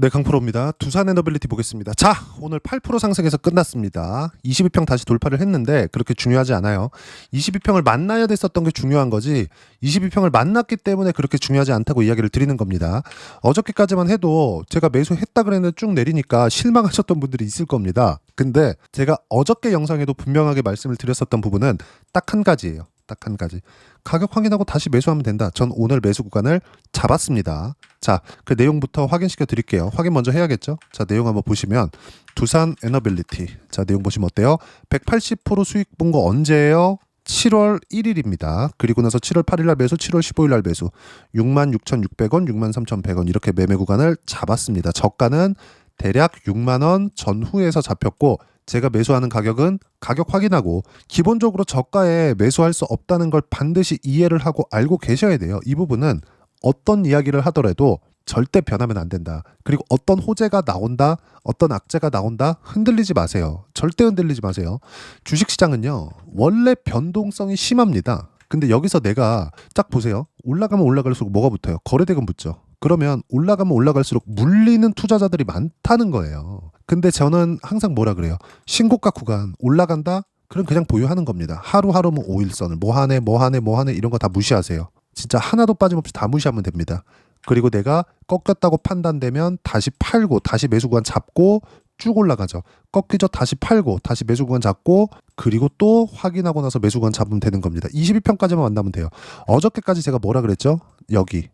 네, 강프로입니다. 두산 에너빌리티 보겠습니다. 자, 오늘 8% 상승해서 끝났습니다. 22평 다시 돌파를 했는데 그렇게 중요하지 않아요. 22평을 만나야 됐었던 게 중요한 거지 22평을 만났기 때문에 그렇게 중요하지 않다고 이야기를 드리는 겁니다. 어저께까지만 해도 제가 매수했다 그랬는데 쭉 내리니까 실망하셨던 분들이 있을 겁니다. 근데 제가 어저께 영상에도 분명하게 말씀을 드렸었던 부분은 딱 한 가지예요. 딱 한 가지. 가격 확인하고 다시 매수하면 된다. 전 오늘 매수 구간을 잡았습니다. 자, 그 내용부터 확인시켜 드릴게요. 확인 먼저 해야겠죠? 자, 내용 한번 보시면 두산 에너빌리티. 자, 내용 보시면 어때요? 180% 수익 본 거 언제예요? 7월 1일입니다. 그리고 나서 7월 8일 날 매수, 7월 15일 날 매수. 66,600원, 63,100원 이렇게 매매 구간을 잡았습니다. 저가는 대략 6만 원 전후에서 잡혔고 제가 매수하는 가격은 가격 확인하고 기본적으로 저가에 매수할 수 없다는 걸 반드시 이해를 하고 알고 계셔야 돼요. 이 부분은 어떤 이야기를 하더라도 절대 변하면 안 된다. 그리고 어떤 호재가 나온다, 어떤 악재가 나온다, 흔들리지 마세요. 절대 흔들리지 마세요. 주식시장은요, 원래 변동성이 심합니다. 근데 여기서 내가 딱 보세요. 올라가면 올라갈수록 뭐가 붙어요? 거래대금 붙죠. 그러면 올라가면 올라갈수록 물리는 투자자들이 많다는 거예요. 근데 저는 항상 뭐라 그래요? 신고가 구간 올라간다? 그럼 그냥 보유하는 겁니다. 하루하루 뭐 5일선을 뭐 하네 이런 거 다 무시하세요. 진짜 하나도 빠짐없이 다 무시하면 됩니다. 그리고 내가 꺾였다고 판단되면 다시 팔고 다시 매수 구간 잡고 쭉 올라가죠. 꺾이죠. 다시 팔고 다시 매수 구간 잡고 그리고 또 확인하고 나서 매수 구간 잡으면 되는 겁니다. 22평까지만 만나면 돼요. 어저께까지 제가 뭐라 그랬죠? 여기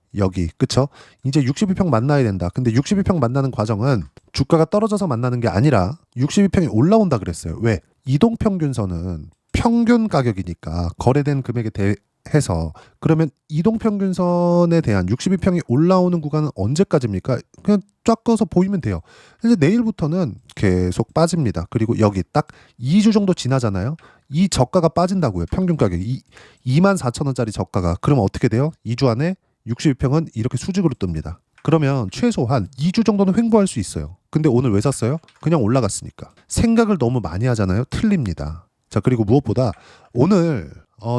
그쵸? 이제 62평 만나야 된다. 근데 62평 만나는 과정은 주가가 떨어져서 만나는 게 아니라 62평이 올라온다 그랬어요. 왜? 이동평균선은 평균 가격이니까 거래된 금액에 대해서 그러면 이동평균선에 대한 62평이 올라오는 구간은 언제까지입니까? 그냥 쫙 꺼서 보이면 돼요. 이제 내일부터는 계속 빠집니다. 그리고 여기 딱 2주 정도 지나잖아요. 이 저가가 빠진다고요. 평균 가격이 24,000원짜리 저가가. 그러면 어떻게 돼요? 2주 안에 62평은 이렇게 수직으로 뜹니다. 그러면 최소한 2주 정도는 횡보할 수 있어요. 근데 오늘 왜 샀어요? 그냥 올라갔으니까. 생각을 너무 많이 하잖아요. 틀립니다. 자, 그리고 무엇보다 오늘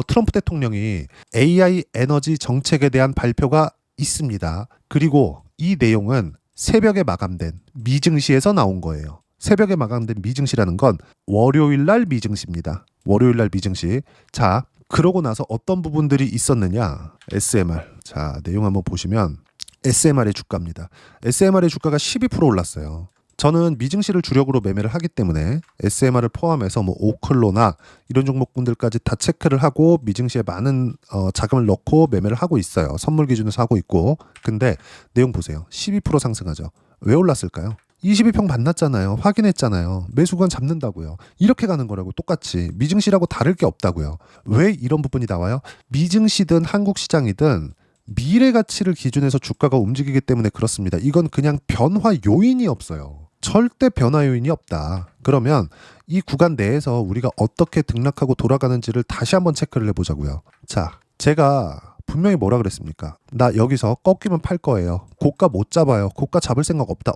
트럼프 대통령이 AI 에너지 정책에 대한 발표가 있습니다. 그리고 이 내용은 새벽에 마감된 미증시에서 나온 거예요. 새벽에 마감된 미증시라는 건 월요일 날 미증시입니다. 월요일 날 미증시. 자, 그러고 나서 어떤 부분들이 있었느냐? SMR. 자, 내용 한번 보시면 SMR의 주가입니다. SMR의 주가가 12% 올랐어요. 저는 미증시를 주력으로 매매를 하기 때문에 SMR을 포함해서 뭐 오클로나 이런 종목군들까지 다 체크를 하고 미증시에 많은 자금을 넣고 매매를 하고 있어요. 선물 기준에서 하고 있고. 근데 내용 보세요. 12% 상승하죠. 왜 올랐을까요? 22평 만났잖아요. 확인했잖아요. 매수관 잡는다고요. 이렇게 가는 거라고 똑같이. 미증시라고 다를 게 없다고요. 왜 이런 부분이 나와요? 미증시든 한국 시장이든 미래 가치를 기준해서 주가가 움직이기 때문에 그렇습니다. 이건 그냥 변화 요인이 없어요. 절대 변화 요인이 없다. 그러면 이 구간 내에서 우리가 어떻게 등락하고 돌아가는지를 다시 한번 체크를 해보자고요. 자, 제가 분명히 뭐라 그랬습니까? 나 여기서 꺾이면 팔 거예요. 고가 못 잡아요. 고가 잡을 생각 없다.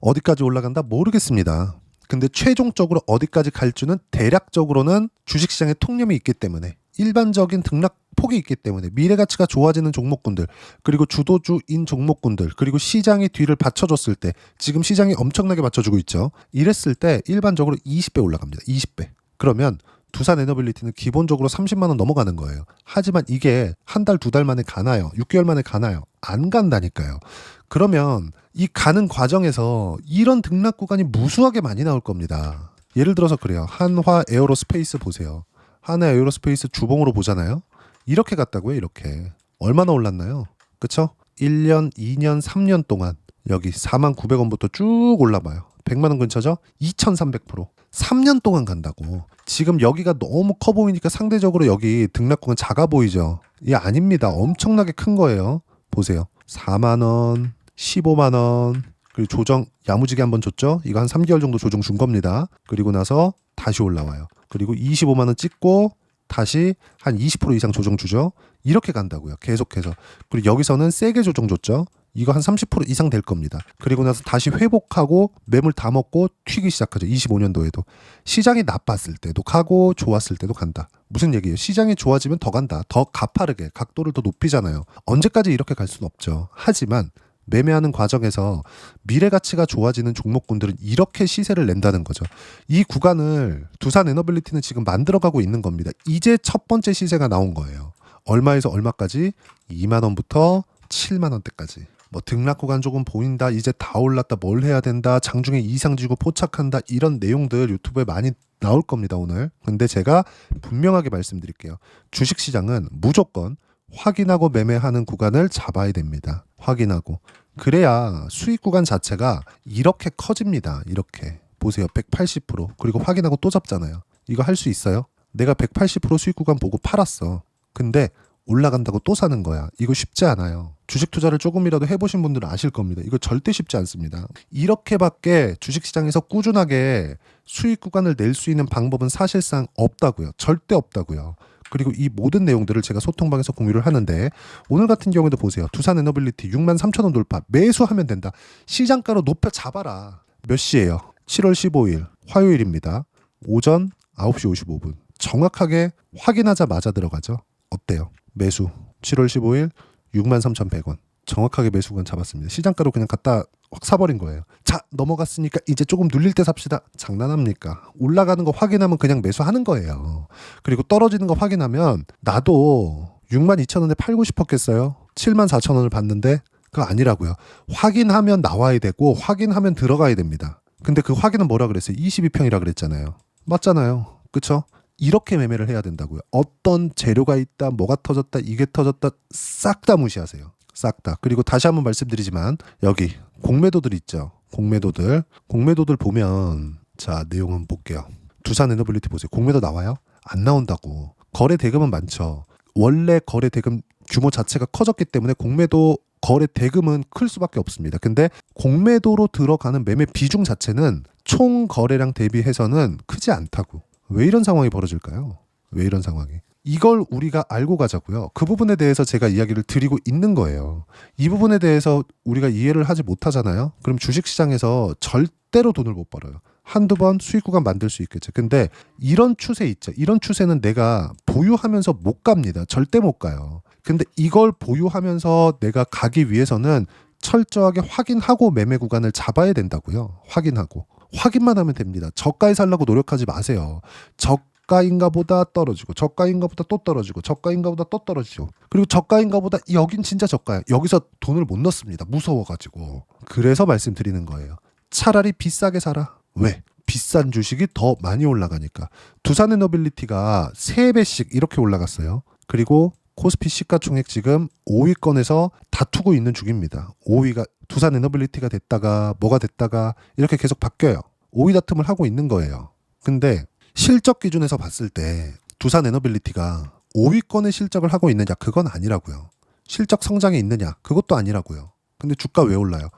어디까지 올라간다? 모르겠습니다. 근데 최종적으로 어디까지 갈지는 대략적으로는 주식시장에 통념이 있기 때문에 일반적인 등락 폭이 있기 때문에 미래 가치가 좋아지는 종목군들 그리고 주도주인 종목군들 그리고 시장이 뒤를 받쳐줬을 때 지금 시장이 엄청나게 받쳐주고 있죠. 이랬을 때 일반적으로 20배 올라갑니다. 20배. 그러면 두산 에너빌리티는 기본적으로 30만 원 넘어가는 거예요. 하지만 이게 한 달, 두 달 만에 가나요? 6개월 만에 가나요? 안 간다니까요. 그러면 이 가는 과정에서 이런 등락 구간이 무수하게 많이 나올 겁니다. 예를 들어서 그래요. 한화 에어로스페이스 보세요. 한화 에어로스페이스 주봉으로 보잖아요. 이렇게 갔다고요. 이렇게. 얼마나 올랐나요? 그쵸? 1년, 2년, 3년 동안 여기 49,000원부터 쭉 올라봐요. 100만 원 근처죠? 2300%. 3년 동안 간다고. 지금 여기가 너무 커 보이니까 상대적으로 여기 등락 구간 작아 보이죠? 이게 아닙니다. 엄청나게 큰 거예요. 보세요. 4만 원, 15만 원. 그리고 조정 야무지게 한번 줬죠? 이거 한 3개월 정도 조정 준 겁니다. 그리고 나서 다시 올라와요. 그리고 25만 원 찍고 다시 한 20% 이상 조정 주죠. 이렇게 간다고요. 계속해서. 그리고 여기서는 세게 조정 줬죠. 이거 한 30% 이상 될 겁니다. 그리고 나서 다시 회복하고 매물 다 먹고 튀기 시작하죠. 25년도에도. 시장이 나빴을 때도 가고 좋았을 때도 간다. 무슨 얘기예요? 시장이 좋아지면 더 간다. 더 가파르게 각도를 더 높이잖아요. 언제까지 이렇게 갈 수는 없죠. 하지만 매매하는 과정에서 미래 가치가 좋아지는 종목군들은 이렇게 시세를 낸다는 거죠. 이 구간을 두산 에너빌리티는 지금 만들어가고 있는 겁니다. 이제 첫 번째 시세가 나온 거예요. 얼마에서 얼마까지? 2만 원부터 7만 원대까지. 뭐 등락 구간 조금 보인다, 이제 다 올랐다, 뭘 해야 된다, 장중에 이상지고 포착한다, 이런 내용들 유튜브에 많이 나올 겁니다 오늘. 근데 제가 분명하게 말씀드릴게요. 주식시장은 무조건 확인하고 매매하는 구간을 잡아야 됩니다. 확인하고. 그래야 수익 구간 자체가 이렇게 커집니다. 이렇게 보세요. 180%. 그리고 확인하고 또 잡잖아요. 이거 할 수 있어요? 내가 180% 수익 구간 보고 팔았어. 근데 올라간다고 또 사는 거야. 이거 쉽지 않아요. 주식 투자를 조금이라도 해보신 분들은 아실 겁니다. 이거 절대 쉽지 않습니다. 이렇게밖에 주식시장에서 꾸준하게 수익 구간을 낼 수 있는 방법은 사실상 없다고요. 절대 없다고요. 그리고 이 모든 내용들을 제가 소통방에서 공유를 하는데, 오늘 같은 경우에도 보세요. 두산 에너빌리티 63,000원 돌파, 매수하면 된다. 시장가로 높여 잡아라. 몇 시예요? 7월 15일 화요일입니다. 오전 9시 55분. 정확하게 확인하자마자 들어가죠. 어때요? 매수 7월 15일 63,100원. 정확하게 매수권 잡았습니다. 시장가로 그냥 갖다 확 사버린 거예요. 자, 넘어갔으니까 이제 조금 눌릴 때 삽시다. 장난합니까? 올라가는 거 확인하면 그냥 매수하는 거예요. 그리고 떨어지는 거 확인하면 나도 62,000원에 팔고 싶었겠어요? 74,000원을 받는데 그거 아니라고요. 확인하면 나와야 되고 확인하면 들어가야 됩니다. 근데 그 확인은 뭐라 그랬어요? 22평이라 그랬잖아요. 맞잖아요. 그쵸? 이렇게 매매를 해야 된다고요. 어떤 재료가 있다, 뭐가 터졌다, 이게 터졌다, 싹 다 무시하세요. 싹 다. 그리고 다시 한번 말씀드리지만 여기 공매도들 있죠. 공매도들 보면, 자, 내용 한번 볼게요. 두산 에너빌리티 보세요. 공매도 나와요? 안 나온다고. 거래 대금은 많죠. 원래 거래 대금 규모 자체가 커졌기 때문에 공매도 거래 대금은 클 수밖에 없습니다. 근데 공매도로 들어가는 매매 비중 자체는 총 거래량 대비해서는 크지 않다고. 왜 이런 상황이 벌어질까요? 왜 이런 상황이? 이걸 우리가 알고 가자고요. 그 부분에 대해서 제가 이야기를 드리고 있는 거예요. 이 부분에 대해서 우리가 이해를 하지 못하잖아요. 그럼 주식시장에서 절대로 돈을 못 벌어요. 한두 번 수익 구간 만들 수 있겠죠. 근데 이런 추세 있죠. 이런 추세는 내가 보유하면서 못 갑니다. 절대 못 가요. 근데 이걸 보유하면서 내가 가기 위해서는 철저하게 확인하고 매매 구간을 잡아야 된다고요. 확인하고. 확인만 하면 됩니다. 저가에 살려고 노력하지 마세요. 저가인가 보다 떨어지고, 저가인가 보다 또 떨어지고, 저가인가 보다 또 떨어지고, 그리고 저가인가 보다 여긴 진짜 저가야. 여기서 돈을 못 넣습니다. 무서워가지고. 그래서 말씀드리는 거예요. 차라리 비싸게 사라. 왜? 비싼 주식이 더 많이 올라가니까. 두산 에너빌리티가 3배씩 이렇게 올라갔어요. 그리고 코스피 시가총액 지금 5위권에서 다투고 있는 중입니다. 5위가 두산 에너빌리티가 됐다가 뭐가 됐다가 이렇게 계속 바뀌어요. 5위 다툼을 하고 있는 거예요. 근데 실적 기준에서 봤을 때 두산 에너빌리티가 5위권의 실적을 하고 있느냐? 그건 아니라고요. 실적 성장이 있느냐? 그것도 아니라고요. 근데 주가 왜 올라요?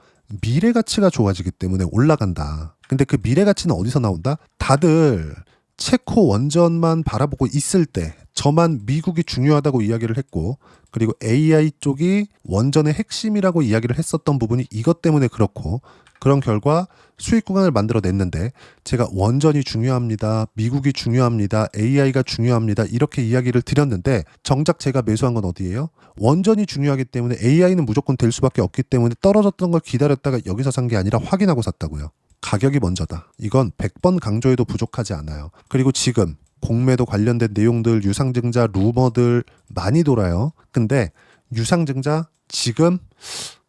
미래 가치가 좋아지기 때문에 올라간다. 근데 그 미래 가치는 어디서 나온다? 다들 체코 원전만 바라보고 있을 때 저만 미국이 중요하다고 이야기를 했고, 그리고 AI 쪽이 원전의 핵심이라고 이야기를 했었던 부분이 이것 때문에 그렇고, 그런 결과 수익 구간을 만들어냈는데, 제가 원전이 중요합니다, 미국이 중요합니다, AI가 중요합니다 이렇게 이야기를 드렸는데, 정작 제가 매수한 건 어디예요? 원전이 중요하기 때문에 AI는 무조건 될 수밖에 없기 때문에 떨어졌던 걸 기다렸다가 여기서 산 게 아니라 확인하고 샀다고요. 가격이 먼저다. 이건 100번 강조해도 부족하지 않아요. 그리고 지금 공매도 관련된 내용들, 유상증자, 루머들 많이 돌아요. 근데 유상증자 지금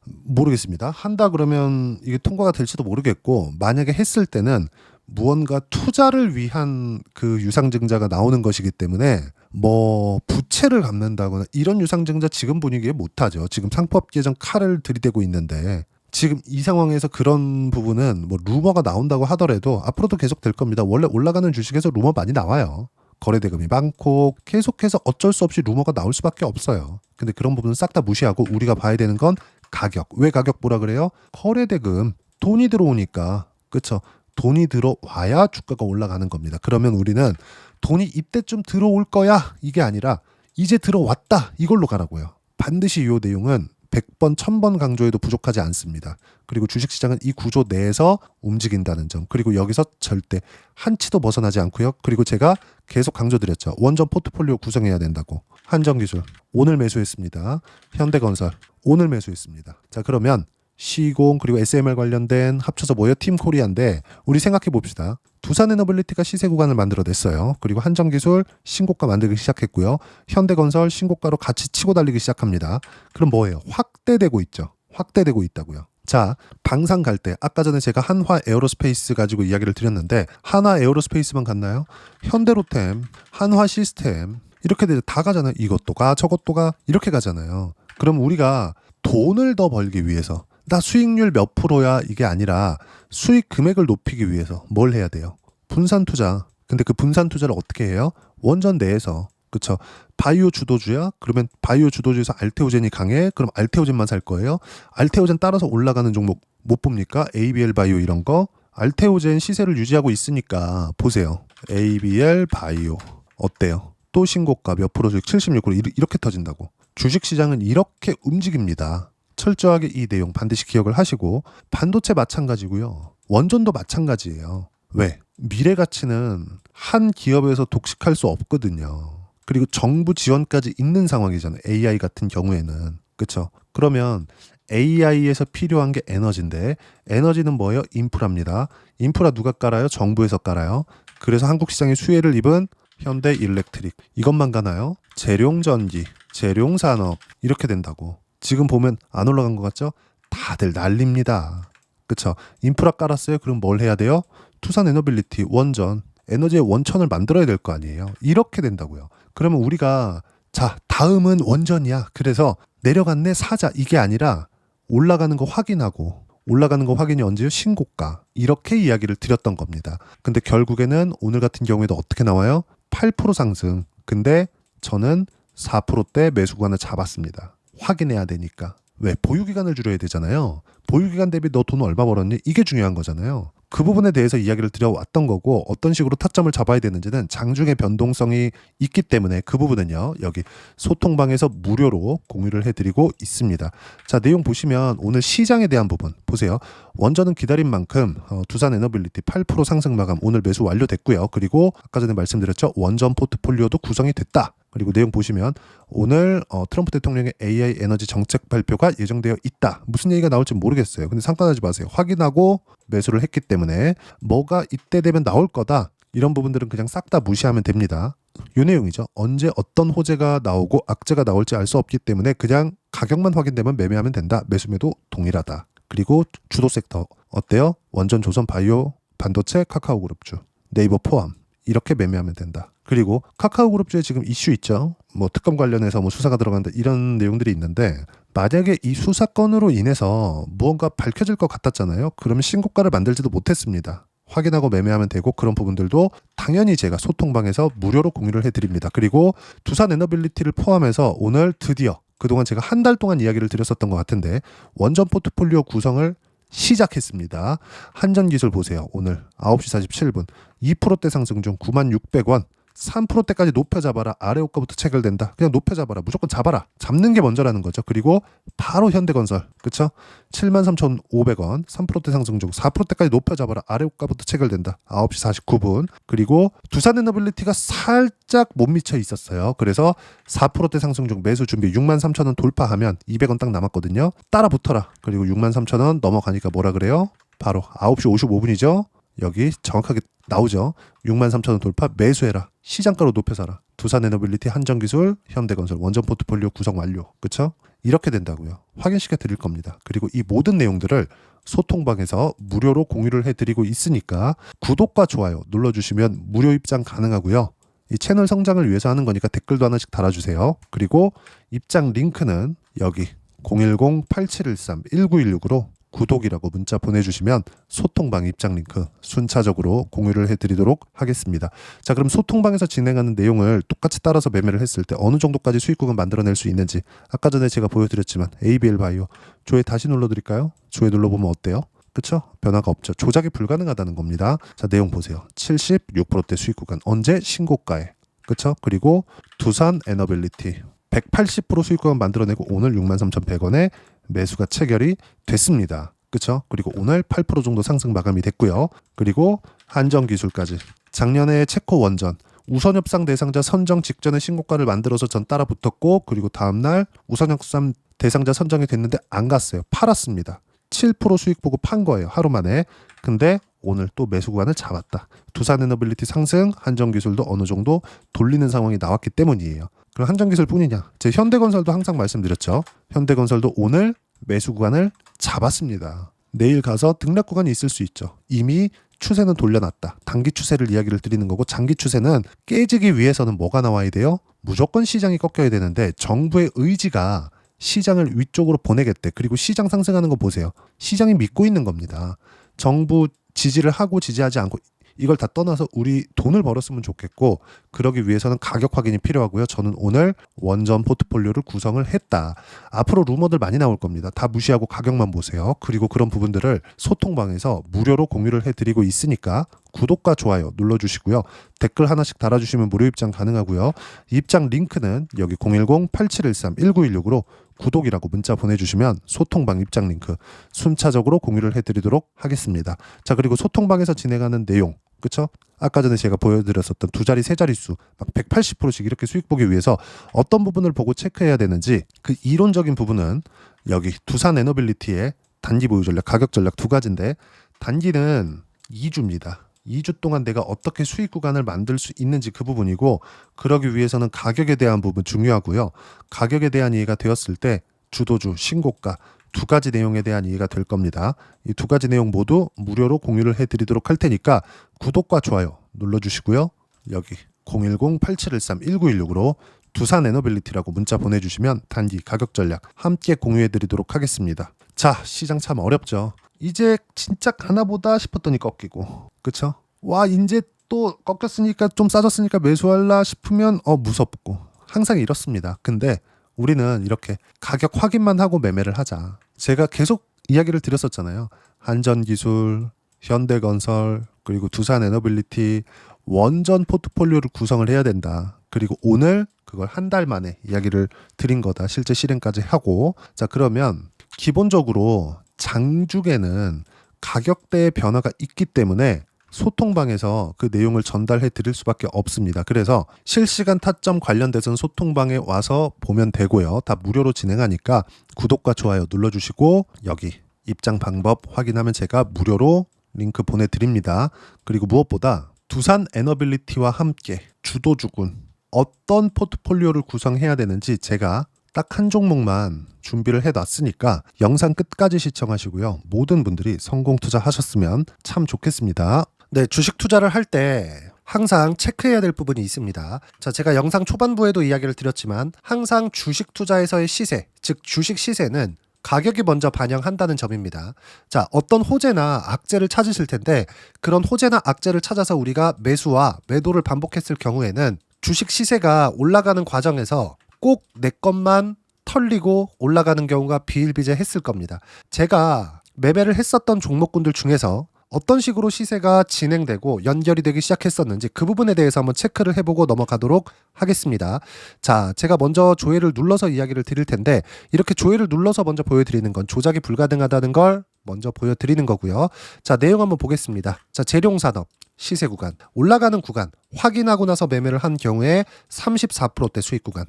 모르겠습니다. 한다 그러면 이게 통과가 될지도 모르겠고, 만약에 했을 때는 무언가 투자를 위한 그 유상증자가 나오는 것이기 때문에 뭐 부채를 갚는다거나 이런 유상증자 지금 분위기에 못하죠. 지금 상법 개정 칼을 들이대고 있는데, 지금 이 상황에서 그런 부분은 뭐 루머가 나온다고 하더라도 앞으로도 계속 될 겁니다. 원래 올라가는 주식에서 루머 많이 나와요. 거래 대금이 많고 계속해서 어쩔 수 없이 루머가 나올 수밖에 없어요. 근데 그런 부분은 싹 다 무시하고 우리가 봐야 되는 건 가격. 왜 가격 보라 그래요? 거래 대금, 돈이 들어오니까. 그쵸? 돈이 들어와야 주가가 올라가는 겁니다. 그러면 우리는 돈이 이때쯤 들어올 거야 이게 아니라 이제 들어왔다 이걸로 가라고요. 반드시 이 내용은 100번, 1000번 강조해도 부족하지 않습니다. 그리고 주식시장은 이 구조 내에서 움직인다는 점. 그리고 여기서 절대 한치도 벗어나지 않고요. 그리고 제가 계속 강조드렸죠. 원전 포트폴리오 구성해야 된다고. 한정기술 오늘 매수했습니다. 현대건설 오늘 매수했습니다. 자, 그러면 시공 그리고 SMR 관련된 합쳐서 뭐예요? 팀 코리아인데 우리 생각해 봅시다. 두산에너빌리티가 시세 구간을 만들어냈어요. 그리고 한정기술 신고가 만들기 시작했고요. 현대건설 신고가로 같이 치고 달리기 시작합니다. 그럼 뭐예요? 확대되고 있죠. 확대되고 있다고요. 자, 방산 갈 때 아까 전에 제가 한화 에어로스페이스 가지고 이야기를 드렸는데 한화 에어로스페이스만 갔나요? 현대로템, 한화 시스템 이렇게 다 가잖아요. 이것도 가 저것도 가 이렇게 가잖아요. 그럼 우리가 돈을 더 벌기 위해서 나 수익률 몇 프로야 이게 아니라 수익 금액을 높이기 위해서 뭘 해야 돼요? 분산 투자. 근데 그 분산 투자를 어떻게 해요? 원전 내에서. 그쵸? 바이오 주도주야? 그러면 바이오 주도주에서 알테오젠이 강해? 그럼 알테오젠만 살 거예요? 알테오젠 따라서 올라가는 종목 못 봅니까? ABL 바이오 이런 거? 알테오젠 시세를 유지하고 있으니까 보세요. ABL 바이오 어때요? 또 신고가 몇 프로 수익 76% 이렇게 터진다고. 주식시장은 이렇게 움직입니다. 철저하게 이 내용 반드시 기억을 하시고 반도체 마찬가지고요. 원전도 마찬가지예요. 왜? 미래 가치는 한 기업에서 독식할 수 없거든요. 그리고 정부 지원까지 있는 상황이잖아요. AI 같은 경우에는. 그렇죠? 그러면 AI에서 필요한 게 에너지인데 에너지는 뭐예요? 인프라입니다. 인프라 누가 깔아요? 정부에서 깔아요. 그래서 한국 시장에 수혜를 입은 현대 일렉트릭. 이것만 가나요? 재룡전기, 재룡산업 이렇게 된다고. 지금 보면 안 올라간 것 같죠? 다들 난립니다. 그쵸? 인프라 깔았어요? 그럼 뭘 해야 돼요? 투산에너빌리티, 원전, 에너지의 원천을 만들어야 될 거 아니에요? 이렇게 된다고요. 그러면 우리가 자, 다음은 원전이야. 그래서 내려갔네 사자. 이게 아니라 올라가는 거 확인하고 올라가는 거 확인이 언제요? 신고가. 이렇게 이야기를 드렸던 겁니다. 근데 결국에는 오늘 같은 경우에도 어떻게 나와요? 8% 상승. 근데 저는 4%대 매수 구간을 잡았습니다. 확인해야 되니까. 왜? 보유기간을 줄여야 되잖아요. 보유기간 대비 너 돈 얼마 벌었니? 이게 중요한 거잖아요. 그 부분에 대해서 이야기를 드려왔던 거고 어떤 식으로 타점을 잡아야 되는지는 장중의 변동성이 있기 때문에 그 부분은요. 여기 소통방에서 무료로 공유를 해드리고 있습니다. 자, 내용 보시면 오늘 시장에 대한 부분 보세요. 원전은 기다린 만큼 두산에너빌리티 8% 상승 마감 오늘 매수 완료됐고요. 그리고 아까 전에 말씀드렸죠. 원전 포트폴리오도 구성이 됐다. 그리고 내용 보시면 오늘 트럼프 대통령의 AI 에너지 정책 발표가 예정되어 있다. 무슨 얘기가 나올지 모르겠어요. 근데 상관하지 마세요. 확인하고 매수를 했기 때문에 뭐가 이때 되면 나올 거다. 이런 부분들은 그냥 싹 다 무시하면 됩니다. 이 내용이죠. 언제 어떤 호재가 나오고 악재가 나올지 알 수 없기 때문에 그냥 가격만 확인되면 매매하면 된다. 매수매도 동일하다. 그리고 주도 섹터 어때요? 원전, 조선, 바이오, 반도체, 카카오그룹주, 네이버 포함. 이렇게 매매하면 된다. 그리고 카카오그룹주에 지금 이슈 있죠. 뭐 특검 관련해서 뭐 수사가 들어간다 이런 내용들이 있는데 만약에 이 수사건으로 인해서 무언가 밝혀질 것 같았잖아요. 그러면 신고가를 만들지도 못했습니다. 확인하고 매매하면 되고 그런 부분들도 당연히 제가 소통방에서 무료로 공유를 해드립니다. 그리고 두산에너빌리티를 포함해서 오늘 드디어 그동안 제가 한 달 동안 이야기를 드렸었던 것 같은데 원전 포트폴리오 구성을 시작했습니다. 한전기술 보세요. 오늘 9시 47분 2%대 상승 중 96,600원 3%대까지 높여잡아라. 아래 호가부터 체결된다. 그냥 높여잡아라. 무조건 잡아라. 잡는 게 먼저라는 거죠. 그리고 바로 현대건설. 그쵸? 73,500원 3%대 상승 중 4%대까지 높여잡아라. 아래 호가부터 체결된다. 9시 49분. 그리고 두산에너빌리티가 살짝 못 미쳐 있었어요. 그래서 4%대 상승 중 매수 준비 63,000원 돌파하면 200원 딱 남았거든요. 따라 붙어라. 그리고 63,000원 넘어가니까 뭐라 그래요? 바로 9시 55분이죠. 여기 정확하게 나오죠. 63,000원 돌파 매수해라. 시장가로 높여 사라. 두산에너빌리티, 한전기술, 현대건설 원전 포트폴리오 구성 완료. 그쵸? 이렇게 된다고요. 확인시켜 드릴 겁니다. 그리고 이 모든 내용들을 소통방에서 무료로 공유를 해드리고 있으니까 구독과 좋아요 눌러주시면 무료 입장 가능하고요. 이 채널 성장을 위해서 하는 거니까 댓글도 하나씩 달아주세요. 그리고 입장 링크는 여기 010-8713-1916으로 구독이라고 문자 보내주시면 소통방 입장 링크 순차적으로 공유를 해드리도록 하겠습니다. 자, 그럼 소통방에서 진행하는 내용을 똑같이 따라서 매매를 했을 때 어느 정도까지 수익금을 만들어낼 수 있는지 아까 전에 제가 보여드렸지만 ABL 바이오 조회 다시 눌러드릴까요? 조회 눌러보면 어때요? 그쵸? 변화가 없죠. 조작이 불가능하다는 겁니다. 자, 내용 보세요. 76%대 수익 구간 언제? 신고가에. 그쵸? 그리고 두산 에너빌리티 180% 수익 구간 만들어내고 오늘 63,100원에 매수가 체결이 됐습니다. 그쵸? 그리고 오늘 8% 정도 상승 마감이 됐고요. 그리고 한전기술까지 작년에 체코 원전 우선협상 대상자 선정 직전에 신고가를 만들어서 전 따라 붙었고 그리고 다음날 우선협상 대상자 선정이 됐는데 안 갔어요. 팔았습니다. 17% 수익 보고 판 거예요. 하루 만에. 근데 오늘 또 매수 구간을 잡았다. 두산에너빌리티 상승, 한전기술도 어느 정도 돌리는 상황이 나왔기 때문이에요. 그럼 한전기술 뿐이냐? 제 현대건설도 항상 말씀드렸죠. 현대건설도 오늘 매수 구간을 잡았습니다. 내일 가서 등락 구간이 있을 수 있죠. 이미 추세는 돌려놨다. 단기 추세를 이야기를 드리는 거고, 장기 추세는 깨지기 위해서는 뭐가 나와야 돼요? 무조건 시장이 꺾여야 되는데 정부의 의지가 시장을 위쪽으로 보내겠대. 그리고 시장 상승하는 거 보세요. 시장이 믿고 있는 겁니다. 정부 지지를 하고 지지하지 않고 이걸 다 떠나서 우리 돈을 벌었으면 좋겠고, 그러기 위해서는 가격 확인이 필요하고요. 저는 오늘 원전 포트폴리오를 구성을 했다. 앞으로 루머들 많이 나올 겁니다. 다 무시하고 가격만 보세요. 그리고 그런 부분들을 소통방에서 무료로 공유를 해드리고 있으니까 구독과 좋아요 눌러주시고요. 댓글 하나씩 달아주시면 무료 입장 가능하고요. 입장 링크는 여기 010-8713-1916으로 구독이라고 문자 보내주시면 소통방 입장 링크 순차적으로 공유를 해드리도록 하겠습니다. 자, 그리고 소통방에서 진행하는 내용, 그쵸? 아까 전에 제가 보여드렸었던 두 자리 세 자릿수 막 180%씩 이렇게 수익 보기 위해서 어떤 부분을 보고 체크해야 되는지, 그 이론적인 부분은 여기 두산에너빌리티의 단기 보유 전략, 가격 전략 두 가지인데, 단기는 2주입니다. 2주 동안 내가 어떻게 수익 구간을 만들 수 있는지 그 부분이고, 그러기 위해서는 가격에 대한 부분 중요하고요. 가격에 대한 이해가 되었을 때 주도주, 신고가 두 가지 내용에 대한 이해가 될 겁니다. 이 두 가지 내용 모두 무료로 공유를 해드리도록 할 테니까 구독과 좋아요 눌러주시고요. 여기 010-8713-1916으로 두산에너빌리티라고 문자 보내주시면 단기 가격 전략 함께 공유해드리도록 하겠습니다. 자, 시장 참 어렵죠. 이제 진짜 가나보다 싶었더니 꺾이고, 그쵸? 와, 이제 또 꺾였으니까 좀 싸졌으니까 매수할라 싶으면 무섭고, 항상 이렇습니다. 근데 우리는 이렇게 가격 확인만 하고 매매를 하자. 제가 계속 이야기를 드렸었잖아요. 한전기술, 현대건설, 그리고 두산에너빌리티 원전 포트폴리오를 구성을 해야 된다. 그리고 오늘 그걸 한 달 만에 이야기를 드린 거다. 실제 실행까지 하고. 자, 그러면 기본적으로 장중에는 가격대의 변화가 있기 때문에 소통방에서 그 내용을 전달해 드릴 수밖에 없습니다. 그래서 실시간 타점 관련돼서는 소통방에 와서 보면 되고요. 다 무료로 진행하니까 구독과 좋아요 눌러주시고, 여기 입장 방법 확인하면 제가 무료로 링크 보내드립니다. 그리고 무엇보다 두산에너빌리티와 함께 주도주군 어떤 포트폴리오를 구성해야 되는지 제가 딱 한 종목만 준비를 해놨으니까 영상 끝까지 시청하시고요. 모든 분들이 성공 투자하셨으면 참 좋겠습니다. 네, 주식 투자를 할 때 항상 체크해야 될 부분이 있습니다. 자, 제가 영상 초반부에도 이야기를 드렸지만 항상 주식 투자에서의 시세, 즉 주식 시세는 가격이 먼저 반영한다는 점입니다. 자, 어떤 호재나 악재를 찾으실 텐데, 그런 호재나 악재를 찾아서 우리가 매수와 매도를 반복했을 경우에는 주식 시세가 올라가는 과정에서 꼭 내 것만 털리고 올라가는 경우가 비일비재했을 겁니다. 제가 매매를 했었던 종목군들 중에서 어떤 식으로 시세가 진행되고 연결이 되기 시작했었는지 그 부분에 대해서 한번 체크를 해보고 넘어가도록 하겠습니다. 자, 제가 먼저 조회를 눌러서 이야기를 드릴 텐데, 이렇게 조회를 눌러서 먼저 보여드리는 건 조작이 불가능하다는 걸 먼저 보여드리는 거고요. 자, 내용 한번 보겠습니다. 자, 재룡산업 시세 구간, 올라가는 구간 확인하고 나서 매매를 한 경우에 34%대 수익 구간.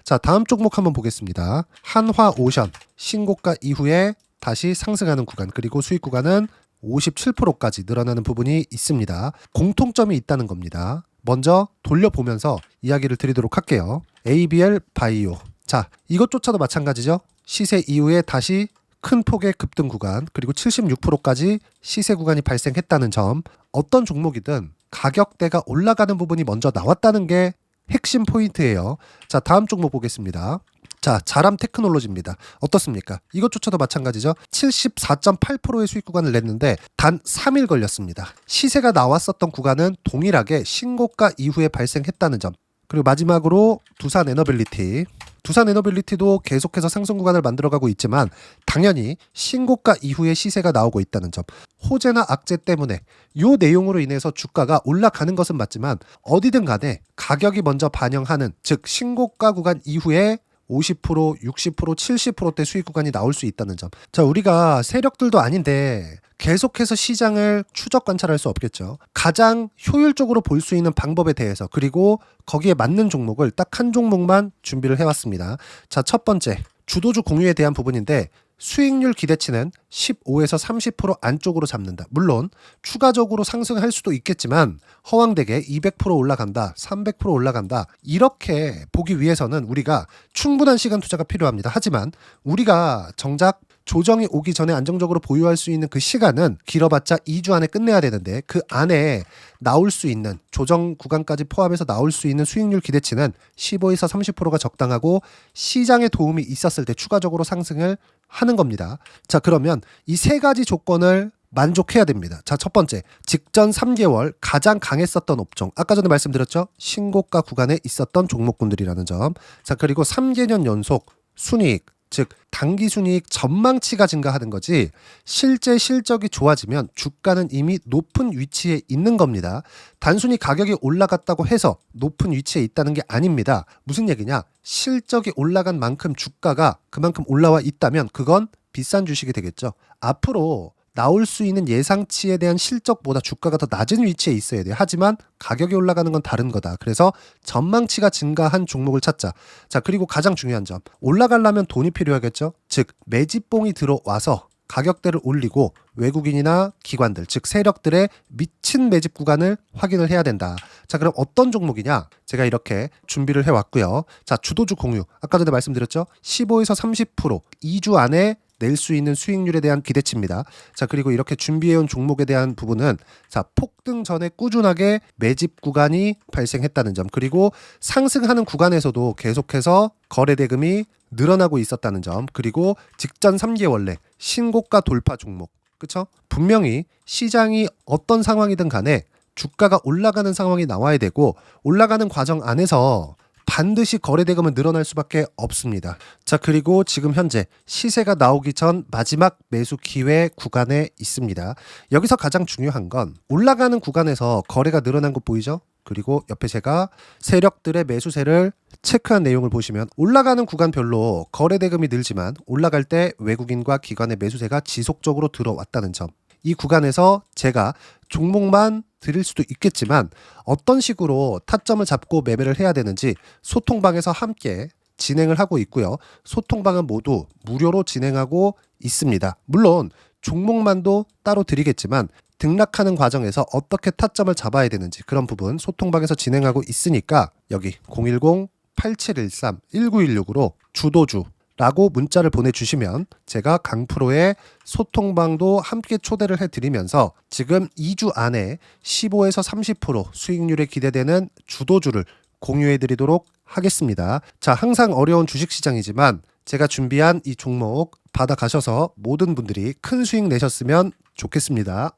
자, 다음 종목 한번 보겠습니다. 한화오션 신고가 이후에 다시 상승하는 구간, 그리고 수익 구간은 57%까지 늘어나는 부분이 있습니다. 공통점이 있다는 겁니다. 먼저 돌려보면서 이야기를 드리도록 할게요. ABL 바이오. 자, 이것조차도 마찬가지죠. 시세 이후에 다시 큰 폭의 급등 구간, 그리고 76%까지 시세 구간이 발생했다는 점. 어떤 종목이든 가격대가 올라가는 부분이 먼저 나왔다는 게 핵심 포인트예요. 자, 다음 종목 보겠습니다. 자, 자람 테크놀로지입니다. 어떻습니까? 이것조차도 마찬가지죠. 74.8%의 수익 구간을 냈는데 단 3일 걸렸습니다. 시세가 나왔었던 구간은 동일하게 신고가 이후에 발생했다는 점. 그리고 마지막으로 두산에너빌리티. 두산에너빌리티도 계속해서 상승 구간을 만들어가고 있지만 당연히 신고가 이후에 시세가 나오고 있다는 점. 호재나 악재 때문에 이 내용으로 인해서 주가가 올라가는 것은 맞지만 어디든 간에 가격이 먼저 반영하는, 즉 신고가 구간 이후에 50%, 60%, 70%대 수익 구간이 나올 수 있다는 점. 자, 우리가 세력들도 아닌데 계속해서 시장을 추적 관찰할 수 없겠죠. 가장 효율적으로 볼 수 있는 방법에 대해서, 그리고 거기에 맞는 종목을 딱 한 종목만 준비를 해왔습니다. 자, 첫 번째 주도주 공유에 대한 부분인데, 수익률 기대치는 15에서 30% 안쪽으로 잡는다. 물론 추가적으로 상승할 수도 있겠지만 허황되게 200% 올라간다, 300% 올라간다 이렇게 보기 위해서는 우리가 충분한 시간 투자가 필요합니다. 하지만 우리가 정작 조정이 오기 전에 안정적으로 보유할 수 있는 그 시간은 길어봤자 2주 안에 끝내야 되는데 그 안에 나올 수 있는 조정 구간까지 포함해서 나올 수 있는 수익률 기대치는 15에서 30%가 적당하고 시장에 도움이 있었을 때 추가적으로 상승을 하는 겁니다. 자, 그러면 이 세 가지 조건을 만족해야 됩니다. 자, 첫 번째, 직전 3개월 가장 강했었던 업종. 아까 전에 말씀드렸죠? 신고가 구간에 있었던 종목군들이라는 점. 자, 그리고 3개년 연속 순이익, 즉 단기 순이익 전망치가 증가하는 거지 실제 실적이 좋아지면 주가는 이미 높은 위치에 있는 겁니다. 단순히 가격이 올라갔다고 해서 높은 위치에 있다는 게 아닙니다. 무슨 얘기냐? 실적이 올라간 만큼 주가가 그만큼 올라와 있다면 그건 비싼 주식이 되겠죠. 앞으로 나올 수 있는 예상치에 대한 실적보다 주가가 더 낮은 위치에 있어야 돼요. 하지만 가격이 올라가는 건 다른 거다. 그래서 전망치가 증가한 종목을 찾자. 자, 그리고 가장 중요한 점. 올라가려면 돈이 필요하겠죠. 즉 매집봉이 들어와서 가격대를 올리고 외국인이나 기관들, 즉 세력들의 미친 매집 구간을 확인을 해야 된다. 자, 그럼 어떤 종목이냐? 제가 이렇게 준비를 해왔고요. 자, 주도주 공유. 아까 전에 말씀드렸죠. 15에서 30% 2주 안에 낼 수 있는 수익률에 대한 기대치입니다. 자, 그리고 이렇게 준비해온 종목에 대한 부분은 자, 폭등 전에 꾸준하게 매집 구간이 발생했다는 점, 그리고 상승하는 구간에서도 계속해서 거래 대금이 늘어나고 있었다는 점, 그리고 직전 3개월 내 신고가 돌파 종목. 그쵸? 분명히 시장이 어떤 상황이든 간에 주가가 올라가는 상황이 나와야 되고 올라가는 과정 안에서 반드시 거래 대금은 늘어날 수밖에 없습니다. 자, 그리고 지금 현재 시세가 나오기 전 마지막 매수 기회 구간에 있습니다. 여기서 가장 중요한 건 올라가는 구간에서 거래가 늘어난 거 보이죠? 그리고 옆에 제가 세력들의 매수세를 체크한 내용을 보시면 올라가는 구간별로 거래 대금이 늘지만 올라갈 때 외국인과 기관의 매수세가 지속적으로 들어왔다는 점. 이 구간에서 제가 종목만 드릴 수도 있겠지만 어떤 식으로 타점을 잡고 매매를 해야 되는지 소통방에서 함께 진행을 하고 있고요. 소통방은 모두 무료로 진행하고 있습니다. 물론 종목만도 따로 드리겠지만 등락하는 과정에서 어떻게 타점을 잡아야 되는지 그런 부분 소통방에서 진행하고 있으니까 여기 010-8713-1916으로 주도주 라고 문자를 보내주시면 제가 강프로의 소통방도 함께 초대를 해드리면서 지금 2주 안에 15에서 30% 수익률에 기대되는 주도주를 공유해드리도록 하겠습니다. 자, 항상 어려운 주식시장이지만 제가 준비한 이 종목 받아가셔서 모든 분들이 큰 수익 내셨으면 좋겠습니다.